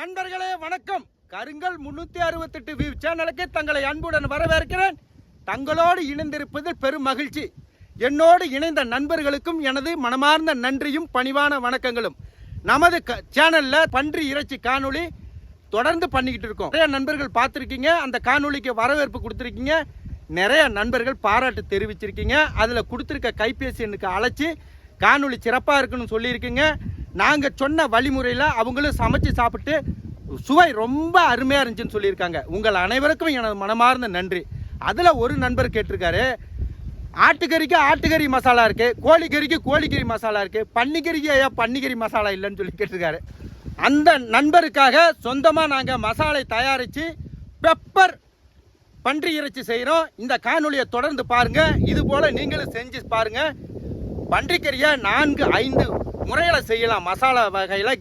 நண்பர்களே வணக்கம். கருங்கல் 368 வியூ சேனலுக்கு தங்களை அன்புடன் வரவேற்கிறேன். தங்களோடு இணைந்திருப்பதில் பெரும் மகிழ்ச்சி. என்னோடு இணைந்த நண்பர்களுக்கும் எனது மனமார்ந்த நன்றியும் பணிவான வணக்கங்களும். நமது சேனல்ல பன்றி இறைச்சி காணொளி தொடர்ந்து பண்ணிக்கிட்டு இருக்கோம். நிறைய நண்பர்கள் பார்த்துருக்கீங்க, அந்த காணொளிக்கு வரவேற்பு கொடுத்துருக்கீங்க, நிறைய நண்பர்கள் பாராட்டு தெரிவிச்சிருக்கீங்க. அதில் கொடுத்துருக்க கைபேசி எண்ணுக்கு அழைச்சி காணொளி சிறப்பாக இருக்குன்னு சொல்லியிருக்கீங்க. நாங்கள் சொன்ன வழிமுறையில் அவங்களும் சமைச்சு சாப்பிட்டு சுவை ரொம்ப அருமையாக இருந்துச்சுன்னு சொல்லியிருக்காங்க. உங்கள் அனைவருக்கும் எனது மனமார்ந்த நன்றி. அதில் ஒரு நண்பர் கேட்டிருக்காரு, ஆட்டுக்கறிக்கு ஆட்டுக்கறி மசாலா இருக்குது, கோழிக்கறிக்கு கோழிக்கறி மசாலா இருக்குது, பன்னிக்கறிக்கு ஏன் பன்னிக்கறி மசாலா இல்லைன்னு சொல்லி கேட்டிருக்காரு. அந்த நண்பருக்காக சொந்தமாக நாங்கள் மசாலை தயாரித்து பெப்பர் பன்றி இறைச்சி செய்கிறோம். இந்த காணொலியை தொடர்ந்து பாருங்கள். இது போல் நீங்களும் செஞ்சு பாருங்கள். பன்றிக்கறியை 4-5 முறையில் செய்யலாம். மசாலா வகையில்